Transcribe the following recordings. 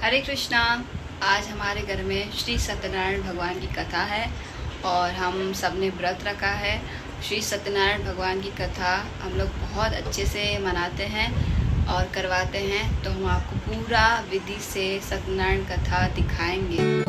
हरे कृष्णा। आज हमारे घर में श्री सत्यनारायण भगवान की कथा है और हम सब ने व्रत रखा है। श्री सत्यनारायण भगवान की कथा हम लोग बहुत अच्छे से मनाते हैं और करवाते हैं, तो हम आपको पूरा विधि से सत्यनारायण कथा दिखाएंगे।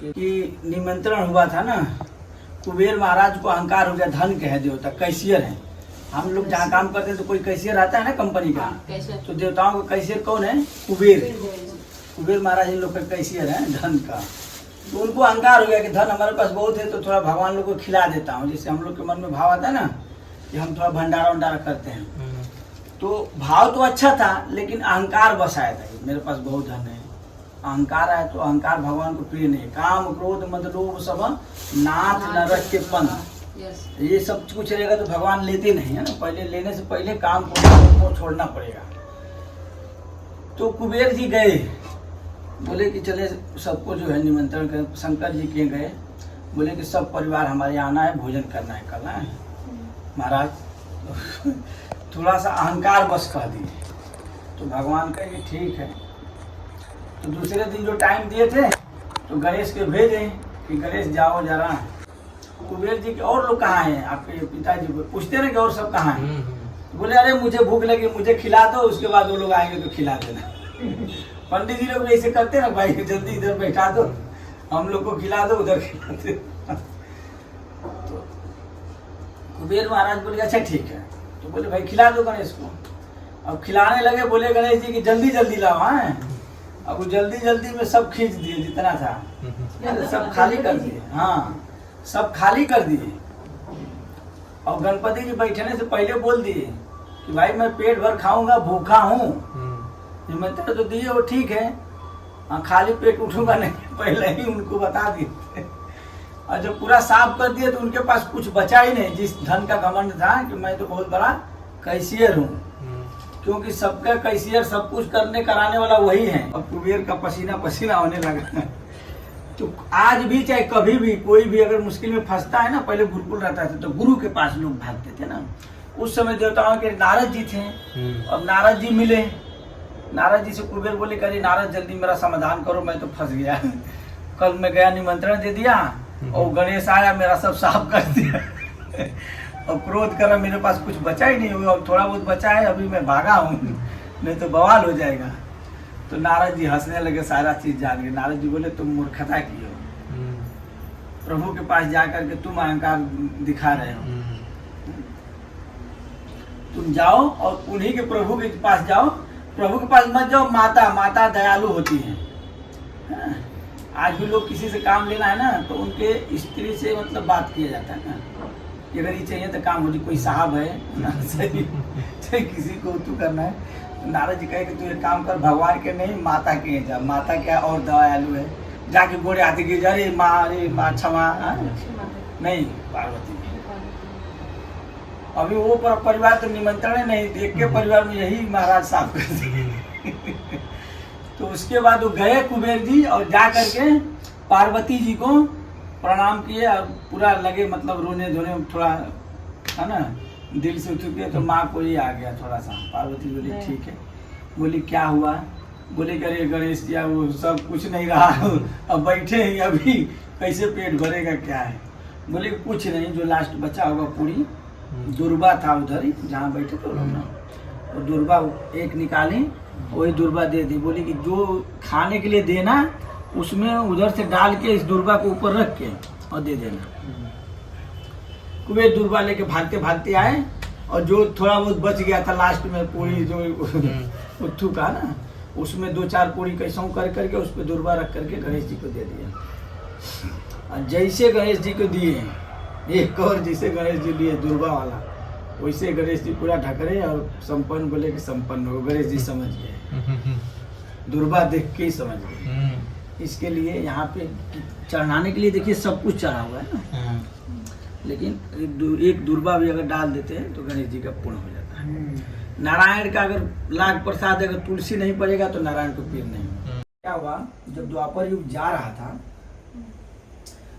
कि निमंत्रण हुआ था ना, कुबेर महाराज को अहंकार हो गया, धन के है देवता, कैशियर है। हम लोग जहाँ काम करते हैं तो कोई कैशियर आता है ना कंपनी का, तो देवताओं का कैशियर कौन है? कुबेर। कुबेर महाराज इन लोग का कैशियर है धन का। तो उनको अहंकार हो गया कि धन हमारे पास बहुत है, तो थोड़ा भगवान लोग को खिला देता हूँ। जैसे हम लोग के मन में भाव आता है ना कि हम थोड़ा भंडारा वंडारा करते हैं, तो भाव तो अच्छा था लेकिन अहंकार बसाया था, मेरे पास बहुत धन है। अहंकार है तो अहंकार भगवान को प्रिय नहीं। काम क्रोध मद लोभ सब नाथ नरक के पंथ, ये सब कुछ रहेगा तो भगवान लेते नहीं है ना। पहले लेने से पहले काम को छोड़ना पड़ेगा। तो कुबेर जी गए, बोले कि चले सबको जो है निमंत्रण कर। शंकर जी के गए, बोले कि सब परिवार हमारे आना है, भोजन करना है, करना है। महाराज थोड़ा सा अहंकार बस कह दिए, तो भगवान कहे कि ठीक है। तो दूसरे दिन जो टाइम दिए थे तो गणेश के भेजे कि गणेश जाओ जरा। कुबेर जी के और लोग कहाँ हैं? आपके पिताजी पूछते रहे कि और सब कहाँ हैं? तो बोले अरे मुझे भूख लगी, मुझे खिला दो, उसके बाद वो लोग आएंगे तो खिला देना। पंडित जी लोग ऐसे करते ना, भाई जल्दी इधर बैठा दो, हम लोग को खिला दो, उधर खिला दो। तो कुबेर महाराज बोले अच्छा ठीक है। तो बोले भाई खिला दो गणेश को। अब खिलाने लगे, बोले गणेश जी की जल्दी जल्दी लाओ। हाँ, अब वो जल्दी जल्दी में सब खींच दिए जितना था, सब खाली कर दिए। हाँ, सब खाली कर दिए। और गणपति जी बैठने से पहले बोल दिए कि भाई मैं पेट भर खाऊंगा, भूखा हूँ। निमंत्रण तो दिए वो ठीक है, हाँ खाली पेट उठूंगा नहीं, पहले ही उनको बता दिए। और जब पूरा साफ कर दिए तो उनके पास कुछ बचा ही नहीं। जिस धन का घमंड था कि मैं तो बहुत बड़ा कैशियर हूँ, क्योंकि सबका कैशियर सब कुछ करने कराने वाला वही है। और कुबेर का पसीना पसीना होने लगा। तो आज भी चाहे कभी भी कोई भी अगर मुश्किल में फंसता है ना, पहले गुरुकुल रहता था तो गुरु के पास लोग भागते थे ना। उस समय देवताओं के नारद जी थे। अब नारद जी मिले, नारद जी से कुबेर बोले अरे नारद जल्दी मेरा समाधान करो, मैं तो फंस गया। कल मैं गया, निमंत्रण दे दिया और गणेश आया, मेरा सब साफ कर दिया। और क्रोध करा, मेरे पास कुछ बचा ही नहीं हुआ, अब थोड़ा बहुत बचा है, अभी मैं भागा हूँ, नहीं तो बवाल हो जाएगा। तो नारद जी हंसने लगे, सारा चीज जान गए। नारद जी बोले तुम मूर्खता की हो, प्रभु के पास जाकर के तुम अहंकार दिखा रहे हो। तुम जाओ और उन्हीं के प्रभु के पास जाओ, प्रभु के पास मत जाओ। माता दयालु होती है। आज भी लोग किसी से काम लेना है ना तो उनके स्त्री से मतलब बात किया जाता है ना कि अगर ये चाहिए तो काम हो जाए। कोई साहब है ना, सही चाहे किसी को तू करना है नारद जी कहे कि तू एक काम कर, भगवान के नहीं माता के यहाँ जा, माता क्या और दयालु है, जाके गोड़े हाथ गिर जा, अरे माँ क्षमा, नहीं पार्वती। अभी वो परिवार तो निमंत्रण नहीं, एक के परिवार में यही महाराज साफ कर दिए। तो उसके बाद वो गए कुबेर जी और जा करके पार्वती जी को प्रणाम किए और पूरा लगे मतलब रोने धोने, थोड़ा है ना दिल से उठ गए। तो माँ को ही आ गया थोड़ा सा। पार्वती बोली ठीक है। बोली क्या हुआ? बोले अरे गणेश जी वो सब कुछ नहीं रहा, अब बैठे हैं अभी, कैसे पेट भरेगा क्या है? बोले कुछ नहीं, जो लास्ट बचा होगा पूरी दुर्बा था उधर ही जहाँ बैठे थे लोग ना, वो दुर्बा एक निकाली, वही दुर्बा दे दी। बोली कि जो खाने के लिए देना उसमें उधर से डाल के इस दुर्बा को ऊपर रख के और दे देना। कुबेर दुर्बा लेके भागते भागते आए और जो थोड़ा बहुत बच गया था लास्ट में पूरी जो उट्ठू का ना, उसमें 2-4 पूरी कैसों कर करके उस पर दुर्बा रख करके गणेश जी को दे दिया। और जैसे गणेश जी को दिए, एक और जिसे गणेश जी लिए दुर्बा वाला, वैसे गणेश जी पूरा ढकरे और संपन्न बोले कि संपन्न हो। गणेश जी समझ गए, दुर्बा देख के ही समझ गए। इसके लिए यहाँ पे चढ़ाने के लिए देखिए सब कुछ चढ़ा हुआ है ना, लेकिन एक दुर्बा भी अगर डाल देते हैं तो गणेश जी का पूर्ण हो जाता है। नारायण का अगर लाख प्रसाद अगर तुलसी नहीं पड़ेगा तो नारायण को पीर नहीं। क्या हुआ, जब द्वापर युग जा रहा था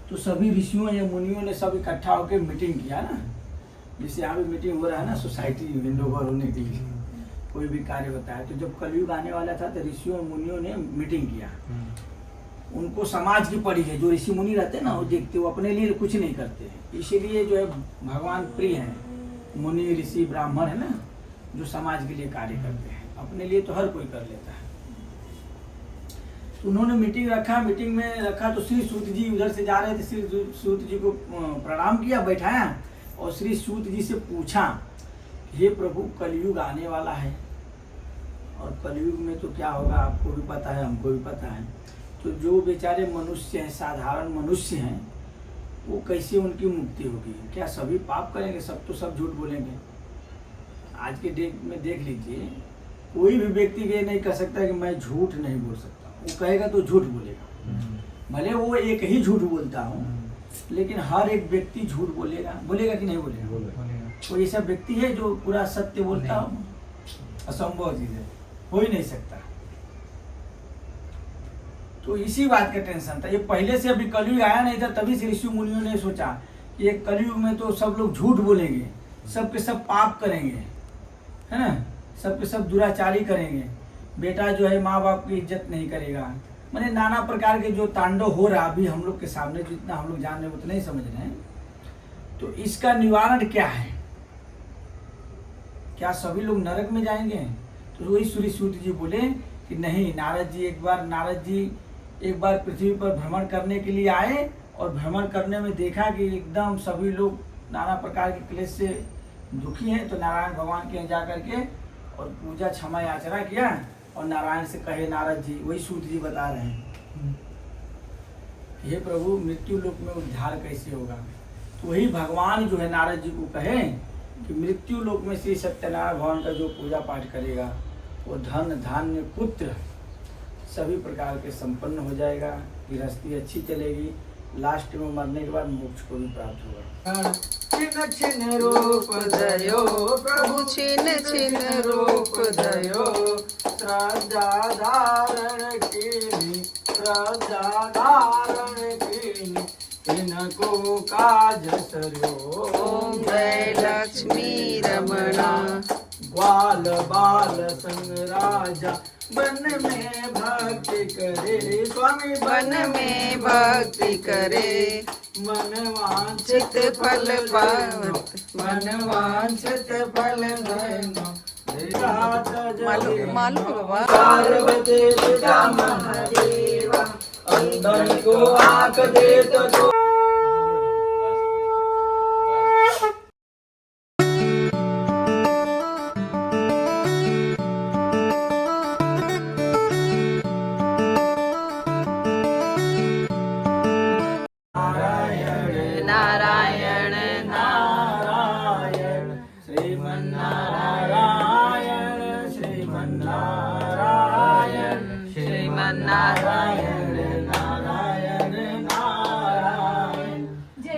तो सभी ऋषियों या मुनियों ने सब इकट्ठा होकर मीटिंग किया ना, जैसे यहाँ भी मीटिंग हो रहा है ना सोसाइटी विंडोवर होने के लिए, कोई भी कार्य होता है। तो जब कलयुग आने वाला था तो ऋषियों और मुनियों ने मीटिंग किया। उनको समाज की पड़ी है, जो ऋषि मुनि रहते हैं ना वो देखते, वो अपने लिए कुछ नहीं करते, इसीलिए जो है भगवान प्रिय है। मुनि ऋषि ब्राह्मण है ना, जो समाज के लिए कार्य करते हैं, अपने लिए तो हर कोई कर लेता है। तो उन्होंने मीटिंग रखा, मीटिंग में रखा तो श्री सूत जी उधर से जा रहे थे, श्री सूत जी को प्रणाम किया, बैठाया और श्री सूत जी से पूछा, हे प्रभु कलयुग आने वाला है और कलयुग में तो क्या होगा आपको भी पता है, हमको भी पता है। तो जो बेचारे मनुष्य हैं, साधारण मनुष्य हैं, वो कैसे उनकी मुक्ति होगी? क्या सभी पाप करेंगे? सब तो सब झूठ बोलेंगे। आज के डेट में देख लीजिए, कोई भी व्यक्ति ये नहीं कह सकता कि मैं झूठ नहीं बोल सकता। वो कहेगा तो झूठ बोलेगा, भले वो एक ही झूठ बोलता हो, लेकिन हर एक व्यक्ति झूठ बोलेगा। बोलेगा कि नहीं बोलेगा? कोई ऐसा व्यक्ति है जो पूरा सत्य बोलता हो? असंभव चीज है, हो ही नहीं सकता। तो इसी बात का टेंशन था। ये पहले से अभी कलयुग आया नहीं था, तभी से ऋषि मुनियों ने सोचा कि ये कलयुग में तो सब लोग झूठ बोलेंगे, सब के सब पाप करेंगे, है ना, सब के सब दुराचारी करेंगे। बेटा जो है माँ बाप की इज्जत नहीं करेगा, मैंने नाना प्रकार के जो तांडव हो रहा अभी हम लोग के सामने, जितना हम लोग जान रहे हैं उतना ही समझ रहे हैं। तो इसका निवारण क्या है? क्या सभी लोग नरक में जाएंगे? तो वही श्री सूत जी बोले कि नहीं, नारद जी एक बार पृथ्वी पर भ्रमण करने के लिए आए और भ्रमण करने में देखा कि एकदम सभी लोग नाना प्रकार के क्लेश से दुखी हैं। तो नारायण भगवान के यहाँ जा करके और पूजा क्षमा याचना किया और नारायण से कहे, नारद जी, वही सूत जी बता रहे हैं, हे प्रभु मृत्यु लोक में उद्धार कैसे होगा? तो वही भगवान जो है नारद जी को कहे कि मृत्यु लोक में श्री सत्यनारायण भगवान का जो पूजा पाठ करेगा वो धन धान्य पुत्र सभी प्रकार के संपन्न हो जाएगा, गृहस्थी अच्छी चलेगी, लास्ट में मरने के बाद मोक्ष को भी प्राप्त होगा। छिन छिन रूप दयो प्रभु, छिन छिन रूप दयो, श्रद्धा धारण कीनी, श्रद्धा धारण कीनी, इनको काज सर्यो। ओम जय लक्ष्मी रमणा, ग्वाल बाल संग राजा, वन में भक्ति करे स्वामी, वन में भक्ति करे, मन वांछित फल पावत, मन वांछित फल नैनो। मालूम बाबा, पार्वती पिता महादेवा, अंधन को आँख दे तो नारायण नारायण श्रीमन्नारायण, श्रीमन्नारायण नारायण नारायण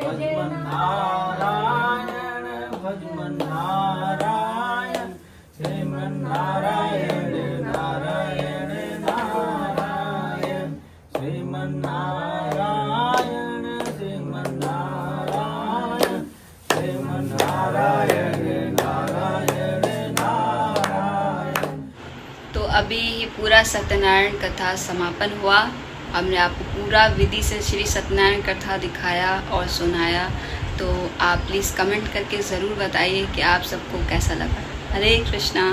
भजमन नारायण भजमन नारायण श्रीमन नारायण नारायण नारायण श्रीमन नारायण श्रीमन नारायण श्रीमन नारायण नारायण नारायण। तो अभी ये पूरा सत्यनारायण कथा समापन हुआ। हमने आपको पूरा विधि से श्री सत्यनारायण कथा दिखाया और सुनाया। तो आप प्लीज़ कमेंट करके ज़रूर बताइए कि आप सबको कैसा लगा। हरे कृष्णा।